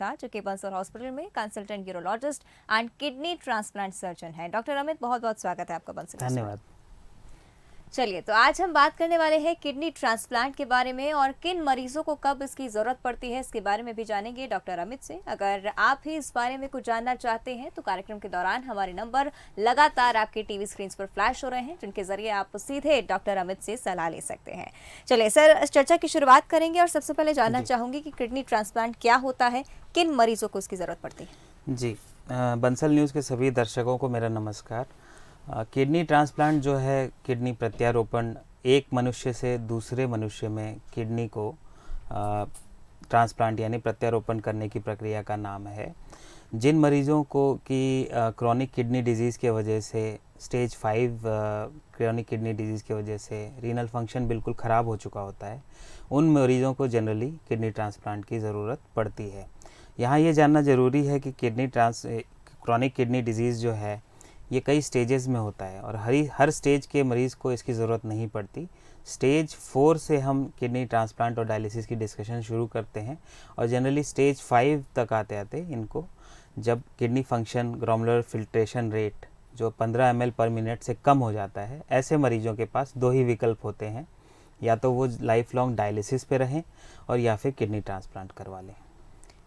गुप्ता, जो कि बंसल हॉस्पिटल में consultant urologist and kidney transplant surgeon है। डॉक्टर अमित, बहुत बहुत स्वागत है आपका बंसल। धन्यवाद। चलिए, तो आज हम बात करने वाले हैं किडनी ट्रांसप्लांट के बारे में और किन मरीजों को कब इसकी ज़रूरत पड़ती है, इसके बारे में भी जानेंगे डॉक्टर अमित से। अगर आप भी इस बारे में कुछ जानना चाहते हैं तो कार्यक्रम के दौरान हमारे नंबर लगातार आपके टीवी स्क्रीन पर फ्लैश हो रहे हैं, जिनके जरिए आप सीधे डॉक्टर अमित से सलाह ले सकते हैं। चलिए सर, इस चर्चा की शुरुआत करेंगे और सबसे पहले जानना चाहूँगी कि किडनी ट्रांसप्लांट क्या होता है, किन मरीजों को इसकी ज़रूरत पड़ती है। जी, बंसल न्यूज़ के सभी दर्शकों को मेरा नमस्कार। किडनी ट्रांसप्लांट जो है किडनी प्रत्यारोपण, एक मनुष्य से दूसरे मनुष्य में किडनी को ट्रांसप्लांट यानी प्रत्यारोपण करने की प्रक्रिया का नाम है। जिन मरीजों को कि क्रॉनिक किडनी डिजीज़ के वजह से स्टेज 5 क्रॉनिक किडनी डिजीज़ की वजह से रीनल फंक्शन बिल्कुल ख़राब हो चुका होता है, उन मरीजों को जनरली किडनी ट्रांसप्लांट की ज़रूरत पड़ती है। यहाँ ये जानना ज़रूरी है कि क्रॉनिक किडनी डिजीज़ जो है ये कई स्टेजेस में होता है और हर स्टेज के मरीज़ को इसकी ज़रूरत नहीं पड़ती। स्टेज 4 से हम किडनी ट्रांसप्लांट और डायलिसिस की डिस्कशन शुरू करते हैं और जनरली स्टेज 5 तक आते आते इनको, जब kidney function glomerular filtration rate जो 15 ml पर मिनट से कम हो जाता है, ऐसे मरीजों के पास दो ही विकल्प होते हैं, या तो वो लाइफ लॉन्ग डायलिसिस पे रहें और या फिर किडनी ट्रांसप्लांट करवा लें।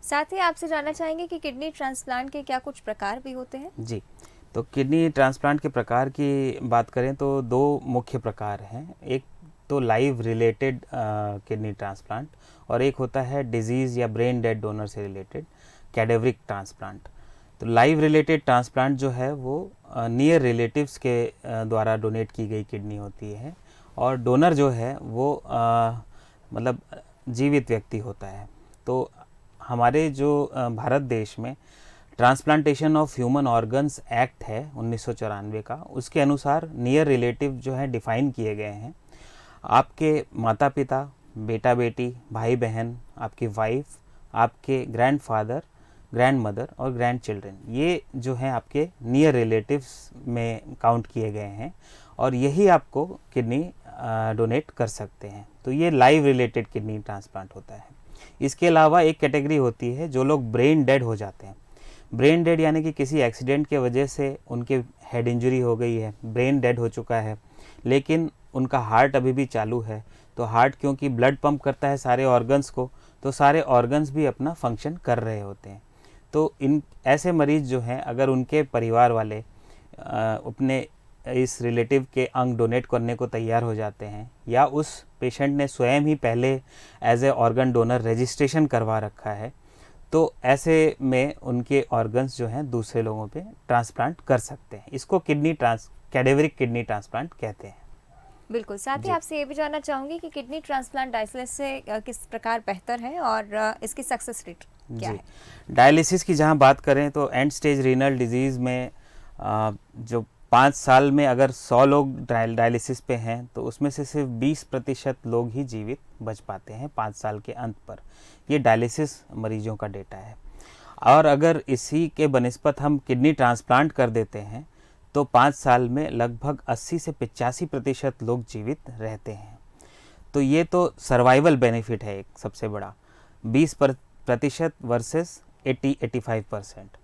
साथ ही आपसे जानना चाहेंगे कि किडनी ट्रांसप्लांट के क्या कुछ प्रकार भी होते हैं। जी, तो किडनी ट्रांसप्लांट के प्रकार की बात करें तो दो मुख्य प्रकार हैं। एक तो लाइव रिलेटेड किडनी ट्रांसप्लांट और एक होता है डिजीज़ या ब्रेन डेड डोनर से रिलेटेड कैडेवरिक ट्रांसप्लांट। तो लाइव रिलेटेड ट्रांसप्लांट जो है वो नियर रिलेटिव्स के द्वारा डोनेट की गई किडनी होती है और डोनर जो है वो मतलब जीवित व्यक्ति होता है। तो हमारे जो भारत देश में transplantation of human organs act है 1994 का, उसके अनुसार नियर रिलेटिव जो है डिफ़ाइन किए गए हैं। आपके माता पिता, बेटा बेटी, भाई बहन, आपकी वाइफ, आपके ग्रैंडफादर, ग्रैंडमदर और ग्रैंड चिल्ड्रन, ये जो हैं आपके नियर रिलेटिव्स में काउंट किए गए हैं और यही आपको किडनी डोनेट कर सकते हैं। तो ये लाइव रिलेटेड किडनी ट्रांसप्लांट होता है। इसके अलावा एक कैटेगरी होती है जो लोग ब्रेन डेड हो जाते हैं। ब्रेन डेड यानी कि किसी एक्सीडेंट के वजह से उनके हेड इंजरी हो गई है, ब्रेन डेड हो चुका है, लेकिन उनका हार्ट अभी भी चालू है। तो हार्ट क्योंकि ब्लड पंप करता है सारे ऑर्गन्स को, तो सारे ऑर्गन्स भी अपना फंक्शन कर रहे होते हैं। तो इन ऐसे मरीज़ जो हैं, अगर उनके परिवार वाले अपने इस रिलेटिव के अंग डोनेट करने को तैयार हो जाते हैं या उस पेशेंट ने स्वयं ही पहले as a organ donor registration करवा रखा है, तो ऐसे में उनके ऑर्गन्स जो हैं दूसरे लोगों पे ट्रांसप्लांट कर सकते हैं। इसको कैडेवरिक किडनी ट्रांसप्लांट कहते हैं। बिल्कुल। साथ ही आपसे ये भी जानना चाहूँगी कि किडनी ट्रांसप्लांट डायलिसिस से किस प्रकार बेहतर है और इसकी सक्सेस रेट क्या है। डायलिसिस की जहाँ बात करें तो एंड स्टेज रीनल डिजीज़ में जो 5 साल में अगर 100 लोग डायलिसिस पे हैं तो उसमें से सिर्फ 20% लोग ही जीवित बच पाते हैं 5 साल के अंत पर। ये डायलिसिस मरीजों का डेटा है। और अगर इसी के बनिस्पत हम किडनी ट्रांसप्लांट कर देते हैं तो 5 साल में लगभग 80 से 85% लोग जीवित रहते हैं। तो ये तो सर्वाइवल बेनिफिट है एक सबसे बड़ा, 20% वर्सेस 80-85%।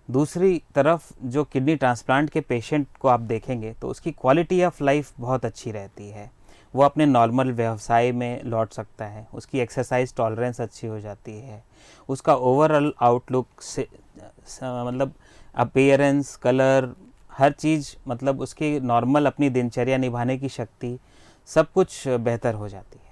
दूसरी तरफ जो किडनी ट्रांसप्लांट के पेशेंट को आप देखेंगे तो उसकी क्वालिटी ऑफ लाइफ बहुत अच्छी रहती है। वो अपने नॉर्मल व्यवसाय में लौट सकता है, उसकी एक्सरसाइज टॉलरेंस अच्छी हो जाती है, उसका ओवरऑल आउटलुक से मतलब अपीयरेंस, कलर, हर चीज़, मतलब उसकी नॉर्मल अपनी दिनचर्या निभाने की शक्ति, सब कुछ बेहतर हो जाती है।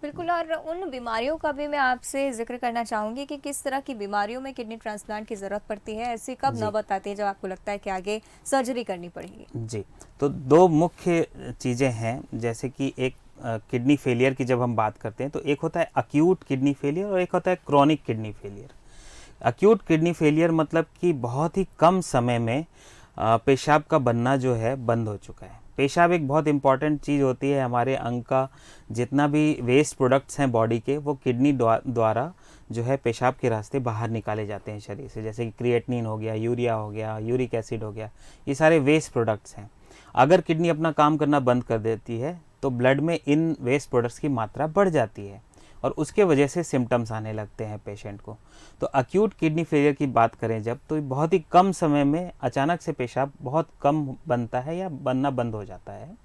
बिल्कुल। और उन बीमारियों का भी मैं आपसे जिक्र करना चाहूँगी कि किस तरह की बीमारियों में किडनी ट्रांसप्लांट की ज़रूरत पड़ती है, ऐसी कब नौबत आती है जब आपको लगता है कि आगे सर्जरी करनी पड़ेगी। जी, तो दो मुख्य चीज़ें हैं, जैसे कि एक किडनी फेलियर की जब हम बात करते हैं तो एक होता है अक्यूट किडनी फेलियर और एक होता है chronic kidney failure. Acute kidney failure मतलब कि बहुत ही कम समय में पेशाब का बनना जो है बंद हो चुका है। पेशाब एक बहुत इंपॉर्टेंट चीज़ होती है, हमारे अंग का जितना भी वेस्ट प्रोडक्ट्स हैं बॉडी के, वो किडनी द्वारा जो है पेशाब के रास्ते बाहर निकाले जाते हैं शरीर से, जैसे कि क्रिएटिनिन हो गया, यूरिया हो गया, यूरिक एसिड हो गया, ये सारे वेस्ट प्रोडक्ट्स हैं। अगर किडनी अपना काम करना बंद कर देती है तो ब्लड में इन वेस्ट प्रोडक्ट्स की मात्रा बढ़ जाती है और उसके वजह से सिम्टम्स आने लगते हैं पेशेंट को। तो अक्यूट किडनी फेलियर की बात करें जब, तो बहुत ही कम समय में अचानक से पेशाब बहुत कम बनता है या बनना बंद हो जाता है,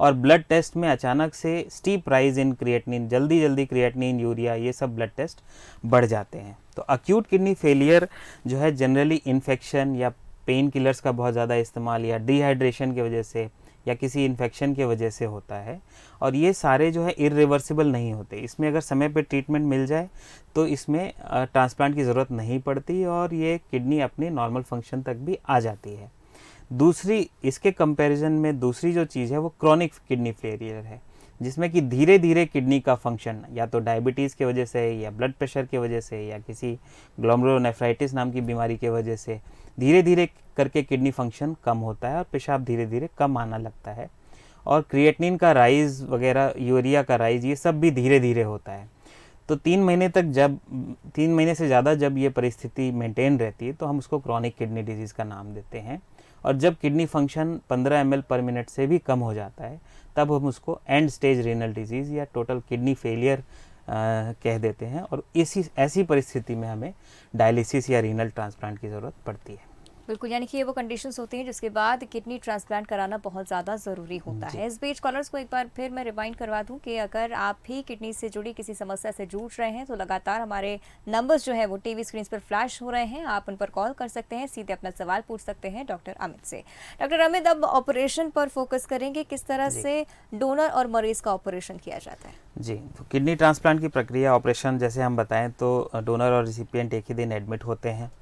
और ब्लड टेस्ट में अचानक से स्टीप राइज इन क्रिएटिनिन, जल्दी जल्दी क्रिएटिनिन, यूरिया, ये सब ब्लड टेस्ट बढ़ जाते हैं। तो अक्यूट किडनी फेलियर जो है जनरली इन्फेक्शन या पेन किलर्स का बहुत ज़्यादा इस्तेमाल या डिहाइड्रेशन की वजह से या किसी इन्फेक्शन की वजह से होता है, और ये सारे जो है इरिवर्सिबल नहीं होते। इसमें अगर समय पे ट्रीटमेंट मिल जाए तो इसमें ट्रांसप्लांट की ज़रूरत नहीं पड़ती और ये किडनी अपने नॉर्मल फंक्शन तक भी आ जाती है। दूसरी, इसके कंपैरिजन में दूसरी जो चीज़ है वो क्रॉनिक किडनी फेलियर है, जिसमें कि धीरे धीरे किडनी का फंक्शन या तो डायबिटीज़ की वजह से या ब्लड प्रेशर की वजह से या किसी ग्लोमेरुलोनेफ्राइटिस नाम की बीमारी की वजह से धीरे धीरे करके किडनी फंक्शन कम होता है और पेशाब धीरे धीरे कम आना लगता है, और क्रिएटिनिन का राइज वगैरह, यूरिया का राइज, ये सब भी धीरे धीरे होता है। तो 3 महीने तक, जब 3 महीने से ज़्यादा जब ये परिस्थिति मेंटेन रहती है तो हम उसको क्रॉनिक किडनी डिजीज़ का नाम देते हैं, और जब किडनी फंक्शन 15 ml पर मिनट से भी कम हो जाता है तब हम उसको एंड स्टेज रीनल डिजीज़ या टोटल किडनी फेलियर कह देते हैं, और ऐसी परिस्थिति में हमें डायलिसिस या रीनल ट्रांसप्लांट की ज़रूरत पड़ती है। बिल्कुल, यानी कि ये वो कंडीशंस होती हैं जिसके बाद किडनी ट्रांसप्लांट कराना बहुत ज़्यादा ज़रूरी होता है। इस बीच कॉलर्स को एक बार फिर मैं रिमाइंड करवा दूं कि अगर आप भी किडनी से जुड़ी किसी समस्या से जूझ रहे हैं तो लगातार हमारे नंबर्स जो है वो टीवी स्क्रीन पर फ्लैश हो रहे हैं, आप उन पर कॉल कर सकते हैं, सीधे अपना सवाल पूछ सकते हैं डॉक्टर अमित से। डॉक्टर अमित, अब ऑपरेशन पर फोकस करेंगे, किस तरह से डोनर और मरीज का ऑपरेशन किया जाता है? जी, तो किडनी ट्रांसप्लांट की प्रक्रिया, ऑपरेशन जैसे हम बताएं तो डोनर और रिसिपिएंट एक ही दिन एडमिट होते हैं।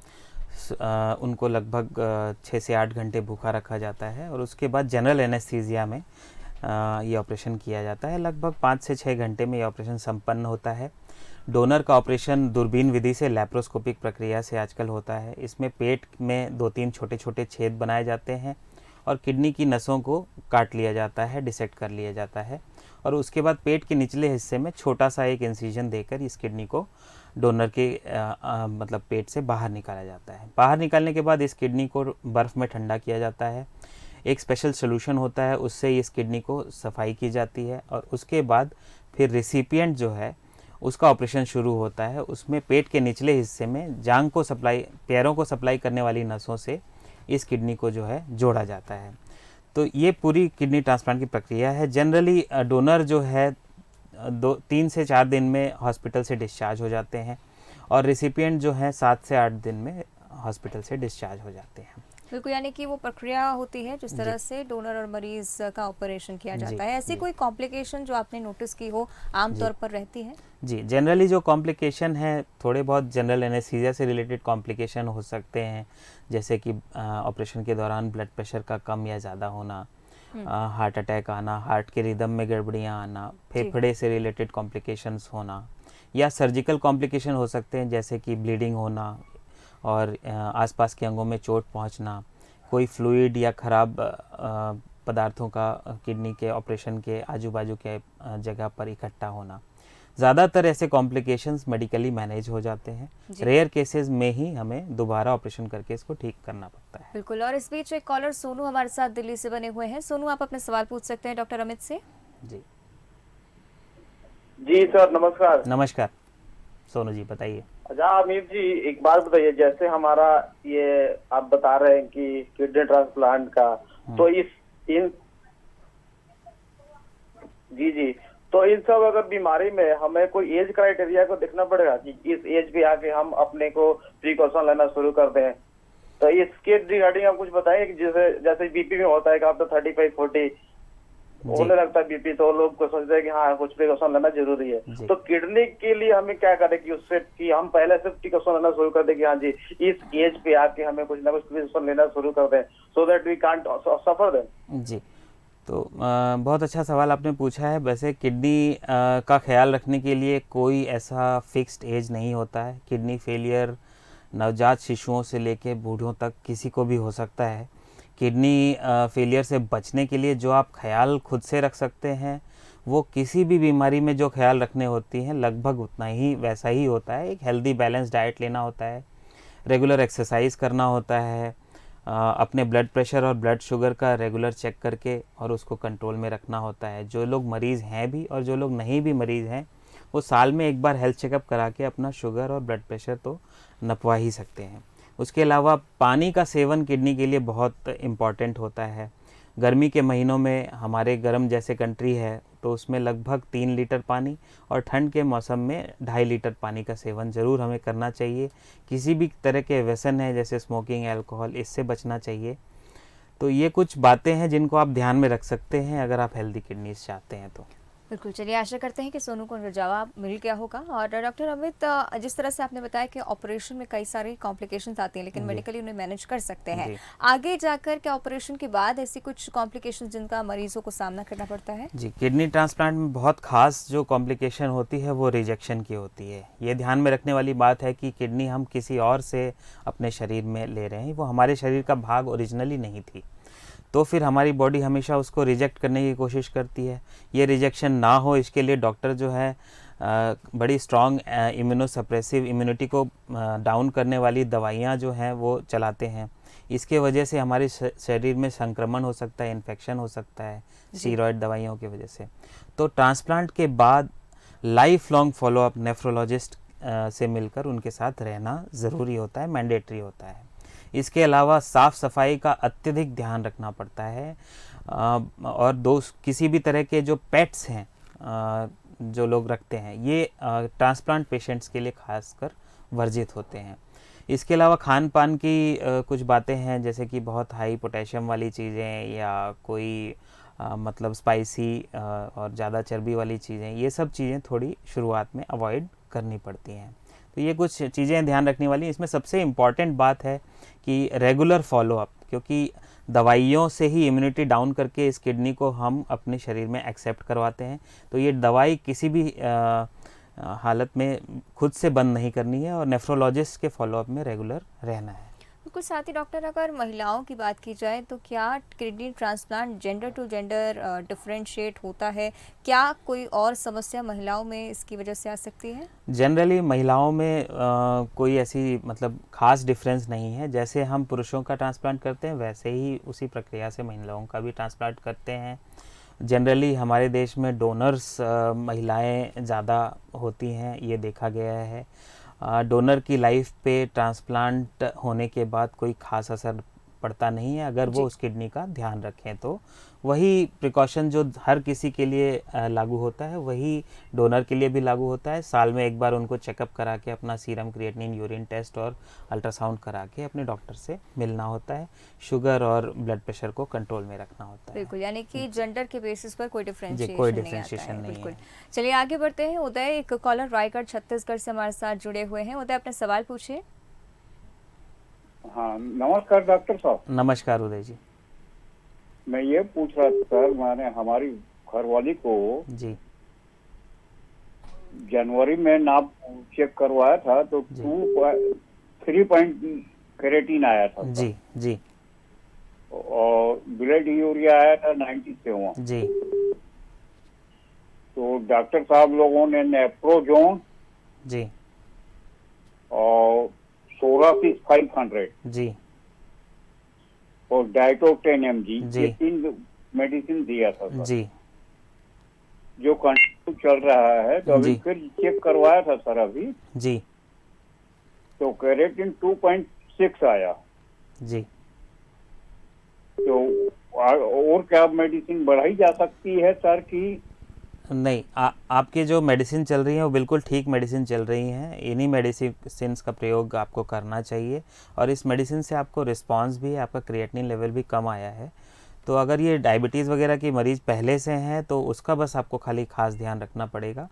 उनको लगभग 6 से 8 घंटे भूखा रखा जाता है और उसके बाद जनरल एनेस्थीसिया में ये ऑपरेशन किया जाता है। लगभग 5 से 6 घंटे में ये ऑपरेशन संपन्न होता है। डोनर का ऑपरेशन दूरबीन विधि से, लैप्रोस्कोपिक प्रक्रिया से आजकल होता है। इसमें पेट में 2-3 छोटे छोटे छेद बनाए जाते हैं और किडनी की नसों को काट लिया जाता है, डिसेक्ट कर लिया जाता है, और उसके बाद पेट के निचले हिस्से में छोटा सा एक इंसिजन देकर इस किडनी को डोनर के मतलब पेट से बाहर निकाला जाता है। बाहर निकालने के बाद इस किडनी को बर्फ़ में ठंडा किया जाता है। एक स्पेशल सोल्यूशन होता है, उससे इस किडनी को सफाई की जाती है, और उसके बाद फिर रिसिपिएंट जो है उसका ऑपरेशन शुरू होता है। उसमें पेट के निचले हिस्से में जांघ को सप्लाई, पैरों को सप्लाई करने वाली नसों से इस किडनी को जो है जोड़ा जाता है। तो ये पूरी किडनी ट्रांसप्लांट की प्रक्रिया है। जनरली डोनर जो है 3 से 4 दिन में हॉस्पिटल से डिस्चार्ज हो जाते हैं, और रिसिपिएंट जो है 7 से 8 दिन में हॉस्पिटल से डिस्चार्ज हो जाते हैं। बिल्कुल, यानी कि वो प्रक्रिया होती है जिस तरह से डोनर और मरीज का ऑपरेशन किया जाता है। ऐसी कोई कॉम्प्लिकेशन जो आपने नोटिस की हो आमतौर पर रहती है? जी, जनरली जो कॉम्प्लिकेशन है, थोड़े बहुत जनरल एनेस्थीसिया से रिलेटेड कॉम्प्लिकेशन हो सकते हैं, जैसे कि ऑपरेशन के दौरान ब्लड प्रेशर का कम या ज़्यादा होना, हार्ट अटैक आना, हार्ट के रिदम में गड़बड़ियाँ आना, फेफड़े से रिलेटेड कॉम्प्लिकेशंस होना, या सर्जिकल कॉम्प्लिकेशन हो सकते हैं जैसे कि ब्लीडिंग होना और आसपास के अंगों में चोट पहुंचना, कोई फ्लूइड या ख़राब पदार्थों का किडनी के ऑपरेशन के आजू बाजू के जगह पर इकट्ठा होना। ज़्यादातर ऐसे कॉम्प्लिकेशंस मेडिकली मैनेज हो जाते हैं। रेयर केसेस में ही हमें दोबारा ऑपरेशन करके इसको ठीक करना पड़ता है। बिल्कुल, और इस बीच एक कॉलर सोनू हमारे साथ दिल्ली से बने हुए हैं। सोनू, आप अपने सवाल पूछ सकते हैं डॉक्टर अमित से। जी सर, नमस्कार। नमस्कार सोनू जी, बताइए। अच्छा अमित जी, एक बात बताइए, जैसे हमारा ये आप बता रहे हैं कि किडनी ट्रांसप्लांट का, तो तो इन सब अगर बीमारी में हमें कोई एज क्राइटेरिया को देखना पड़ेगा कि इस एज पे आके हम अपने को प्रिकॉशन लेना शुरू कर दें? तो इसके रिगार्डिंग आप कुछ बताएं कि जैसे बीपी में होता है कि आप तो 35-40 होने लगता है बीपी, तो लोग को सोचते हैं कि हाँ कुछ प्रिकॉशन लेना जरूरी है। तो किडनी के लिए हमें क्या करें कि उससे कि हम पहले से प्रिकॉशन लेना शुरू कर दें कि हाँ जी इस एज पे आके हमें कुछ ना कुछ प्रिकॉशन लेना शुरू कर दें, so that we can't suffer them? जी, तो बहुत अच्छा सवाल आपने पूछा है। वैसे किडनी का ख्याल रखने के लिए कोई ऐसा फिक्स्ड एज नहीं होता है। किडनी फेलियर नवजात शिशुओं से लेकर बूढ़ों तक किसी को भी हो सकता है। किडनी फेलियर से बचने के लिए जो आप ख्याल खुद से रख सकते हैं वो किसी भी बीमारी में जो ख्याल रखने होती हैं लगभग उतना ही वैसा ही होता है। एक हेल्दी बैलेंस डाइट लेना होता है, रेगुलर एक्सरसाइज करना होता है, अपने ब्लड प्रेशर और ब्लड शुगर का रेगुलर चेक करके और उसको कंट्रोल में रखना होता है। जो लोग मरीज़ हैं भी और जो लोग नहीं भी मरीज़ हैं वो साल में एक बार हेल्थ चेकअप करा के अपना शुगर और ब्लड प्रेशर तो नपवा ही सकते हैं। उसके अलावा पानी का सेवन किडनी के लिए बहुत इम्पॉर्टेंट होता है। गर्मी के महीनों में हमारे गर्म जैसे कंट्री है तो उसमें लगभग 3 लीटर पानी, और ठंड के मौसम में 2.5 लीटर पानी का सेवन ज़रूर हमें करना चाहिए। किसी भी तरह के व्यसन है जैसे स्मोकिंग, अल्कोहल, इससे बचना चाहिए। तो ये कुछ बातें हैं जिनको आप ध्यान में रख सकते हैं अगर आप हेल्दी किडनीज चाहते हैं तो। बिल्कुल, चलिए आशा करते हैं कि सोनू को जवाब मिल गया होगा। और डॉक्टर अमित, जिस तरह से आपने बताया कि ऑपरेशन में कई सारी कॉम्प्लिकेशंस आती हैं लेकिन जी। मेडिकली उन्हें मैनेज कर सकते हैं, जी। आगे जाकर क्या ऑपरेशन के बाद ऐसी कुछ कॉम्प्लिकेशंस जिनका मरीजों को सामना करना पड़ता है? जी, किडनी ट्रांसप्लांट में बहुत खास जो कॉम्प्लिकेशन होती है वो रिजेक्शन की होती है। ये ध्यान में रखने वाली बात है कि किडनी हम किसी और से अपने शरीर में ले रहे हैं, वो हमारे शरीर का भाग ओरिजिनली नहीं थी। तो फिर हमारी बॉडी हमेशा उसको रिजेक्ट करने की कोशिश करती है। ये रिजेक्शन ना हो इसके लिए डॉक्टर जो है बड़ी स्ट्रॉन्ग इम्यूनोसप्रेसिव, इम्यूनिटी को डाउन करने वाली दवाइयाँ जो हैं वो चलाते हैं। इसके वजह से हमारे शरीर में संक्रमण हो सकता है, इन्फेक्शन हो सकता है स्टीरॉयड दवाइयों की वजह से। तो ट्रांसप्लांट के बाद लाइफ लॉन्ग फॉलोअप नेफ्रोलॉजिस्ट से मिलकर उनके साथ रहना ज़रूरी होता है, मैंडेटरी होता है। इसके अलावा साफ़ सफाई का अत्यधिक ध्यान रखना पड़ता है। और किसी भी तरह के जो पेट्स हैं जो लोग रखते हैं, ये ट्रांसप्लांट पेशेंट्स के लिए खासकर वर्जित होते हैं। इसके अलावा खान पान की कुछ बातें हैं जैसे कि बहुत हाई पोटेशियम वाली चीज़ें या कोई मतलब स्पाइसी और ज़्यादा चर्बी वाली चीज़ें, ये सब चीज़ें थोड़ी शुरुआत में अवॉइड करनी पड़ती हैं। तो ये कुछ चीज़ें ध्यान रखने वाली। इसमें सबसे इम्पॉर्टेंट बात है कि रेगुलर फॉलोअप, क्योंकि दवाइयों से ही इम्यूनिटी डाउन करके इस किडनी को हम अपने शरीर में एक्सेप्ट करवाते हैं। तो ये दवाई किसी भी हालत में खुद से बंद नहीं करनी है और नेफ्रोलॉजिस्ट के फॉलोअप में रेगुलर रहना है। बिल्कुल। साथ ही डॉक्टर, अगर महिलाओं की बात की जाए तो क्या kidney transplant gender to gender differentiate होता है? क्या कोई और समस्या महिलाओं में इसकी वजह से आ सकती है? जनरली महिलाओं में कोई ऐसी मतलब खास डिफरेंस नहीं है। जैसे हम पुरुषों का ट्रांसप्लांट करते हैं वैसे ही उसी प्रक्रिया से महिलाओं का भी ट्रांसप्लांट करते हैं। जनरली हमारे देश में डोनर्स महिलाएं ज़्यादा होती हैं, ये देखा गया है। डोनर की लाइफ पे ट्रांसप्लांट होने के बाद कोई खास असर पड़ता नहीं है अगर वो उस किडनी का ध्यान रखें। तो वही प्रिकॉशन जो हर किसी के लिए लागू होता है वही डोनर के लिए भी लागू होता है। साल में एक बार उनको चेकअप करा के अपना सीरम क्रिएटिनिन, यूरिन टेस्ट और अल्ट्रासाउंड करा के अपने डॉक्टर से मिलना होता है। शुगर और ब्लड प्रेशर को कंट्रोल में रखना होता है। बिल्कुल, यानी कि जेंडर के बेसिस पर कोई डिफरेंशिएशन नहीं बिल्कुल। है। चलिए आगे बढ़ते हैं। उदय, एक कॉलर रायगढ़ छत्तीसगढ़ से हमारे साथ जुड़े हुए हैं। उदय, अपना सवाल पूछिए। हाँ, नमस्कार डॉक्टर साहब। नमस्कार उदय जी। मैं ये पूछ रहा था सर, मैंने हमारी घरवाली को जी जनवरी में नाप चेक करवाया था तो 3 पॉइंट क्रेटिन आया था सर। जी जी और ब्लड यूरिया आया था 97। जी तो डॉक्टर साहब लोगों ने नेप्रोजोन जी और सोरासिस 500 जी और डाइटो 10 mg, जी। ये 3 मेडिसिन दिया था सर, जी जो कंटिन्यू चल रहा है। तो अभी जी। फिर चेक करवाया था सर अभी, जी तो क्रेटिन 2.6 आया। जी तो और क्या मेडिसिन बढ़ाई जा सकती है सर की? नहीं, आपकी जो मेडिसिन चल रही है वो बिल्कुल ठीक मेडिसिन चल रही हैं। इन्हीं मेडिसिन का प्रयोग आपको करना चाहिए और इस मेडिसिन से आपको रिस्पांस भी है, आपका क्रिएटिनिन लेवल भी कम आया है। तो अगर ये डायबिटीज़ वगैरह की मरीज़ पहले से हैं तो उसका बस आपको खाली खास ध्यान रखना पड़ेगा।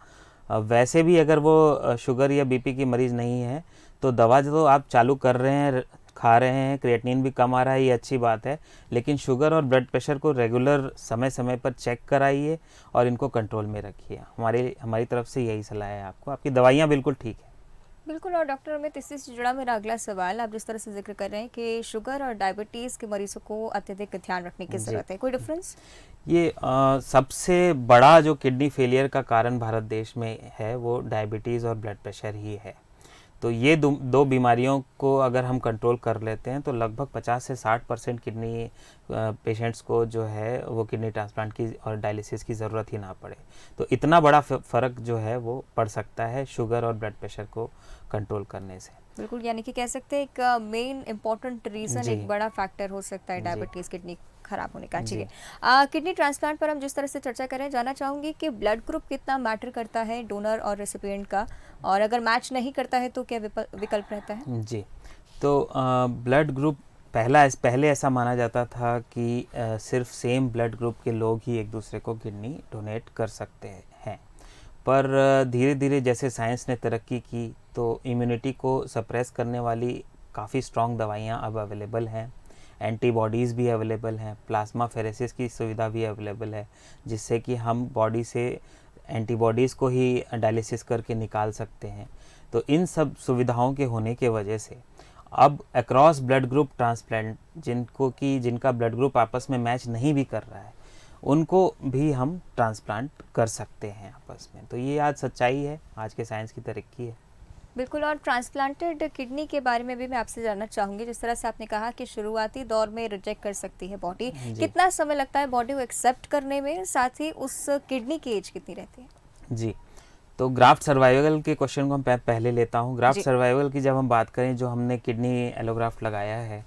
वैसे भी अगर वो शुगर या बीपी की मरीज़ नहीं है तो दवा जो आप चालू कर रहे हैं, खा रहे हैं, क्रिएटिनिन भी कम आ रहा है, ये अच्छी बात है। लेकिन शुगर और ब्लड प्रेशर को रेगुलर समय समय पर चेक कराइए और इनको कंट्रोल में रखिए। हमारी तरफ से यही सलाह है आपको। आपकी दवाइयाँ बिल्कुल ठीक है। बिल्कुल। और डॉक्टर अमित, इसी से जुड़ा मेरा अगला सवाल, आप जिस तरह से जिक्र कर रहे हैं कि शुगर और डायबिटीज़ के मरीजों को अत्यधिक ध्यान रखने की ज़रूरत है, कोई डिफरेंस? ये सबसे बड़ा जो किडनी फेलियर का कारण भारत देश में है वो डायबिटीज़ और ब्लड प्रेशर ही है। तो ये दो बीमारियों को अगर हम कंट्रोल कर लेते हैं तो लगभग 50 से 60% किडनी पेशेंट्स को जो है वो किडनी ट्रांसप्लांट की और डायलिसिस की ज़रूरत ही ना पड़े। तो इतना बड़ा फ़र्क जो है वो पड़ सकता है शुगर और ब्लड प्रेशर को कंट्रोल करने से। बिल्कुल, यानी कि कह सकते हैं एक मेन इम्पोर्टेंट रीज़न, एक बड़ा फैक्टर हो सकता है डायबिटीज़ किडनी खराब होने का। ठीक है, किडनी ट्रांसप्लांट पर हम जिस तरह से चर्चा करें, जानना चाहूँगी कि ब्लड ग्रुप कितना मैटर करता है डोनर और रेसिपिएंट का, और अगर मैच नहीं करता है तो क्या विकल्प रहता है? जी, तो ब्लड ग्रुप पहले ऐसा माना जाता था कि सिर्फ सेम ब्लड ग्रुप के लोग ही एक दूसरे को किडनी डोनेट कर सकते हैं, पर धीरे धीरे जैसे साइंस ने तरक्की की तो इम्यूनिटी को सप्रेस करने वाली काफ़ी स्ट्रॉन्ग दवाइयाँ अब अवेलेबल हैं, एंटीबॉडीज़ भी अवेलेबल हैं, प्लाज्मा फेरेसिस की सुविधा भी अवेलेबल है, जिससे कि हम बॉडी से एंटीबॉडीज़ को ही डायलिसिस करके निकाल सकते हैं। तो इन सब सुविधाओं के होने के वजह से अब अक्रॉस ब्लड ग्रुप ट्रांसप्लांट जिनका ब्लड ग्रुप आपस में मैच नहीं भी कर रहा है, उनको भी हम ट्रांसप्लांट कर सकते हैं आपस में। तो ये आज सच्चाई है, आज के साइंस की तरक्की है। बिल्कुल, और ट्रांसप्लांटेड किडनी के बारे में भी मैं आपसे जानना चाहूँगी। जिस तरह से आपने कहा कि शुरुआती दौर में रिजेक्ट कर सकती है बॉडी, कितना समय लगता है बॉडी को एक्सेप्ट करने में, साथ ही उस किडनी की एज कितनी रहती है? जी, तो ग्राफ्ट सर्वाइवल के क्वेश्चन को हम पहले लेता हूँ। ग्राफ्ट सर्वाइवल की जब हम बात करें, जो हमने किडनी एलोग्राफ्ट लगाया है,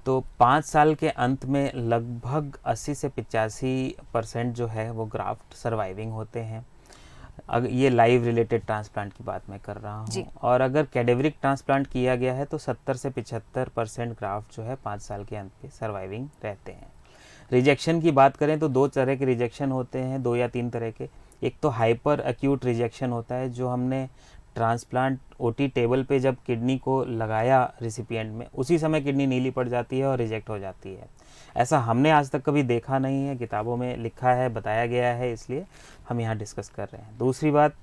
तो 5 साल के अंत में लगभग 80 से 85% जो है वो ग्राफ्ट सर्वाइविंग होते हैं। अगर ये लाइव रिलेटेड ट्रांसप्लांट की बात मैं कर रहा हूँ, और अगर कैडेवरिक ट्रांसप्लांट किया गया है तो 70 से 75% ग्राफ्ट जो है 5 साल के अंत पे सर्वाइविंग रहते हैं। रिजेक्शन की बात करें तो 2 तरह के रिजेक्शन होते हैं, 2 या 3 तरह के। एक तो हाइपर एक्यूट रिजेक्शन होता है, जो हमने ट्रांसप्लांट ओटी टेबल पे जब किडनी को लगाया रिसिपिएंट में, उसी समय किडनी नीली पड़ जाती है और रिजेक्ट हो जाती है। ऐसा हमने आज तक कभी देखा नहीं है, किताबों में लिखा है, बताया गया है, इसलिए हम यहाँ डिस्कस कर रहे हैं। दूसरी बात,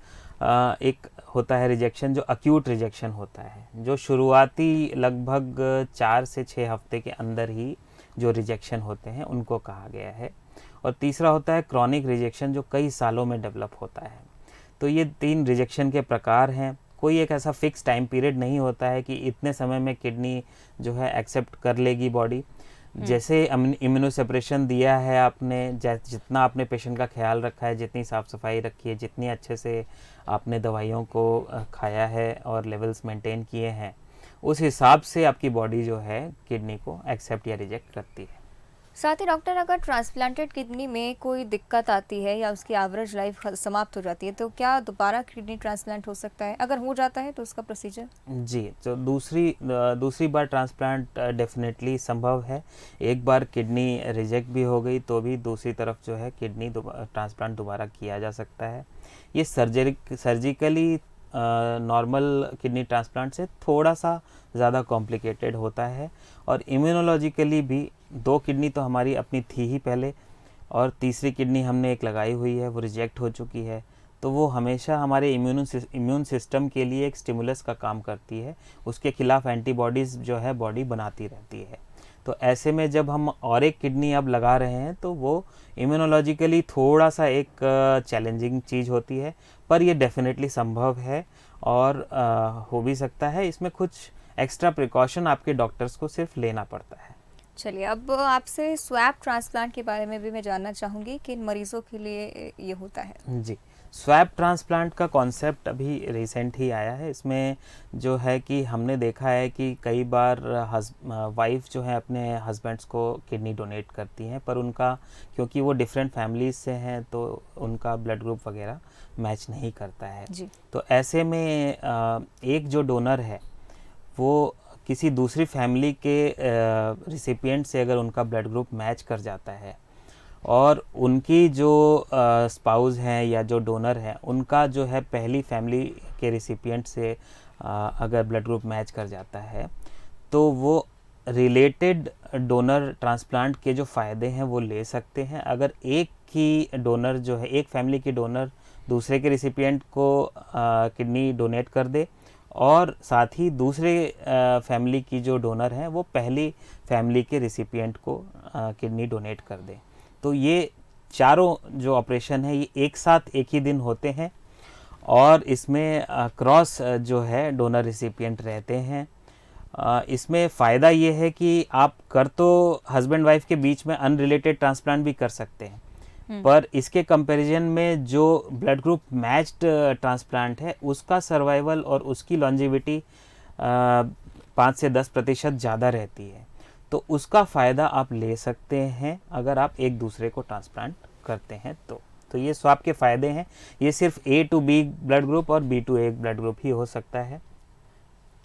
एक होता है रिजेक्शन जो अक्यूट रिजेक्शन होता है, जो शुरुआती लगभग 4 से 6 हफ्ते के अंदर ही जो रिजेक्शन होते हैं उनको कहा गया है। और तीसरा होता है क्रॉनिक रिजेक्शन, जो कई सालों में डेवलप होता है। तो ये 3 रिजेक्शन के प्रकार हैं। कोई एक ऐसा फिक्स टाइम पीरियड नहीं होता है कि इतने समय में किडनी जो है एक्सेप्ट कर लेगी बॉडी। जैसे इम्यूनोसप्रेशन दिया है आपने, जितना आपने पेशेंट का ख्याल रखा है, जितनी साफ़ सफाई रखी है, जितनी अच्छे से आपने दवाइयों को खाया है और लेवल्स मेंटेन किए हैं, उस हिसाब से आपकी बॉडी जो है किडनी को एक्सेप्ट या रिजेक्ट करती है। साथ ही डॉक्टर, अगर ट्रांसप्लांटेड किडनी में कोई दिक्कत आती है या उसकी एवरेज लाइफ समाप्त हो जाती है, तो क्या दोबारा किडनी ट्रांसप्लांट हो सकता है? अगर हो जाता है तो उसका प्रोसीजर? जी, तो दूसरी बार ट्रांसप्लांट डेफिनेटली संभव है। एक बार किडनी रिजेक्ट भी हो गई तो भी दूसरी तरफ जो है किडनी ट्रांसप्लांट दोबारा किया जा सकता है। ये सर्जिकली नॉर्मल किडनी ट्रांसप्लांट से थोड़ा सा ज़्यादा कॉम्प्लिकेटेड होता है, और इम्यूनोलॉजिकली भी 2 किडनी तो हमारी अपनी थी ही पहले, और तीसरी किडनी हमने एक लगाई हुई है, वो रिजेक्ट हो चुकी है। तो वो हमेशा हमारे इम्यून सिस्टम के लिए एक स्टिमुलस का काम करती है, उसके खिलाफ एंटीबॉडीज़ जो है बॉडी बनाती रहती है। तो ऐसे में जब हम और एक किडनी अब लगा रहे हैं तो वो इम्यूनोलॉजिकली थोड़ा सा एक चैलेंजिंग चीज़ होती है, पर ये डेफिनेटली संभव है और हो भी सकता है। इसमें कुछ एक्स्ट्रा प्रिकॉशन आपके डॉक्टर्स को सिर्फ लेना पड़ता है। चलिए, अब आपसे स्वैप ट्रांसप्लांट के बारे में भी मैं जानना चाहूँगी कि इन मरीजों के लिए ये होता है। जी, स्वैप ट्रांसप्लांट का कॉन्सेप्ट अभी रिसेंट ही आया है। इसमें जो है कि हमने देखा है कि कई बार वाइफ जो है अपने हस्बैंड्स को किडनी डोनेट करती हैं, पर उनका, क्योंकि वो डिफरेंट फैमिलीज से हैं, तो उनका ब्लड ग्रुप वगैरह मैच नहीं करता है जी। तो ऐसे में एक जो डोनर है वो किसी दूसरी फैमिली के रिसिपिएंट से अगर उनका ब्लड ग्रुप मैच कर जाता है, और उनकी जो स्पाउस हैं या जो डोनर हैं, उनका जो है पहली फैमिली के रिसिपिएंट से अगर ब्लड ग्रुप मैच कर जाता है, तो वो रिलेटेड डोनर ट्रांसप्लांट के जो फ़ायदे हैं वो ले सकते हैं। अगर एक ही डोनर जो है, एक फैमिली की डोनर दूसरे के रिसिपिएंट को किडनी डोनेट कर दे, और साथ ही दूसरे फैमिली की जो डोनर हैं वो पहली फैमिली के रिसिपिएंट को किडनी डोनेट कर दें, तो ये चारों जो ऑपरेशन है ये एक साथ एक ही दिन होते हैं। और इसमें क्रॉस जो है डोनर रिसिपिएंट रहते हैं। इसमें फ़ायदा ये है कि आप कर तो हस्बैंड वाइफ के बीच में अनरिलेटेड ट्रांसप्लांट भी कर सकते हैं, पर इसके कंपैरिजन में जो ब्लड ग्रुप मैच्ड ट्रांसप्लांट है उसका सर्वाइवल और उसकी लॉन्जिविटी 5 से 10% ज़्यादा रहती है। तो उसका फ़ायदा आप ले सकते हैं अगर आप एक दूसरे को ट्रांसप्लांट करते हैं तो ये स्वाप के फ़ायदे हैं। ये सिर्फ A to B blood group और B to A blood group ही हो सकता है।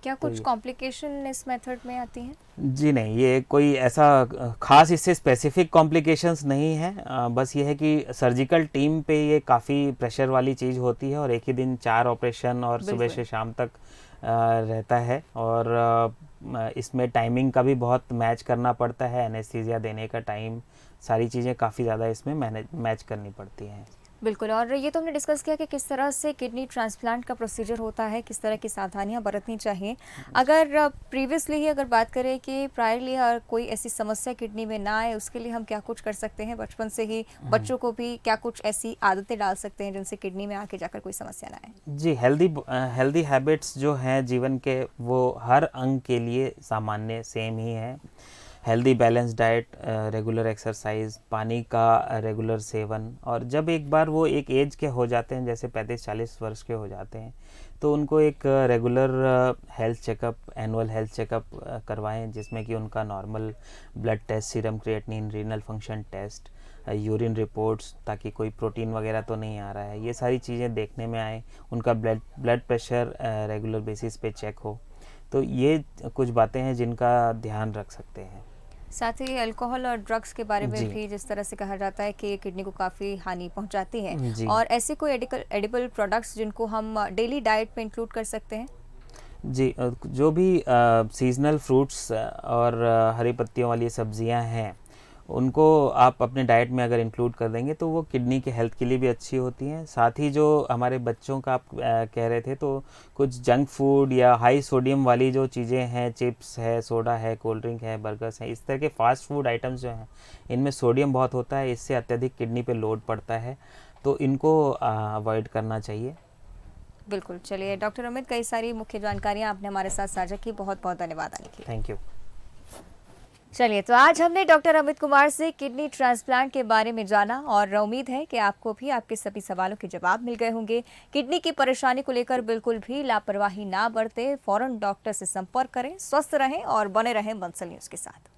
क्या कुछ कॉम्प्लिकेशन इस मेथड में आती हैं? जी नहीं, ये कोई ऐसा खास इससे स्पेसिफिक कॉम्प्लिकेशंस नहीं है। बस ये है कि सर्जिकल टीम पे ये काफ़ी प्रेशर वाली चीज़ होती है और एक ही दिन 4 ऑपरेशन और सुबह से शाम तक रहता है। और इसमें टाइमिंग का भी बहुत मैच करना पड़ता है, एनेस्थीसिया देने का टाइम, सारी चीज़ें काफ़ी ज़्यादा इसमें मैच करनी पड़ती हैं। बिल्कुल। और ये तो हमने डिस्कस किया कि किस तरह से किडनी ट्रांसप्लांट का प्रोसीजर होता है, किस तरह की सावधानियां बरतनी चाहिए। अगर प्रीवियसली ही अगर बात करें कि प्रायरली कोई ऐसी समस्या किडनी में ना आए, उसके लिए हम क्या कुछ कर सकते हैं? बचपन से ही बच्चों को भी क्या कुछ ऐसी आदतें डाल सकते हैं जिनसे किडनी में आके जाकर कोई समस्या ना आए? जी, हेल्दी हैबिट्स जो हैं जीवन के, वो हर अंग के लिए सामान्य सेम ही है। Healthy balance diet, regular exercise, पानी का रेगुलर सेवन। और जब एक बार वो एक एज के हो जाते हैं, जैसे 35-40 वर्ष के हो जाते हैं, तो उनको एक regular health checkup, annual health checkup करवाएं, जिसमें कि उनका normal blood test, serum creatinine, renal function test, urine reports, ताकि कोई प्रोटीन वगैरह तो नहीं आ रहा है, ये सारी चीज़ें देखने में आए। उनका ब्लड प्रेशर रेगुलर बेसिस पे चेक हो। तो ये कुछ बातें हैं जिनका ध्यान रख सकते हैं। साथ ही अल्कोहल और ड्रग्स के बारे में जी। भी जिस तरह से कहा जाता है कि ये किडनी को काफ़ी हानि पहुंचाती है, जी। और ऐसे कोई एडिबल प्रोडक्ट्स जिनको हम डेली डाइट में इंक्लूड कर सकते हैं? जी, जो भी सीजनल फ्रूट्स और हरी पत्तियों वाली सब्जियां हैं, उनको आप अपने डाइट में अगर इंक्लूड कर देंगे तो वो किडनी के हेल्थ के लिए भी अच्छी होती हैं। साथ ही जो हमारे बच्चों का आप कह रहे थे, तो कुछ जंक फूड या हाई सोडियम वाली जो चीज़ें हैं, चिप्स है, सोडा है, कोल्ड ड्रिंक है, बर्गर्स हैं, इस तरह के फास्ट फूड आइटम्स जो हैं, इनमें सोडियम बहुत होता है, इससे अत्यधिक किडनी पे लोड पड़ता है, तो इनको अवॉइड करना चाहिए। बिल्कुल। चलिए डॉक्टर अमित, कई सारी मुख्य जानकारियाँ आपने हमारे साथ साझा की, बहुत बहुत धन्यवाद आने के लिए। Thank you. चलिए, तो आज हमने डॉक्टर अमित कुमार से किडनी ट्रांसप्लांट के बारे में जाना, और उम्मीद है कि आपको भी आपके सभी सवालों के जवाब मिल गए होंगे। किडनी की परेशानी को लेकर बिल्कुल भी लापरवाही ना बरतें, फौरन डॉक्टर से संपर्क करें, स्वस्थ रहें और बने रहें बंसल न्यूज़ के साथ।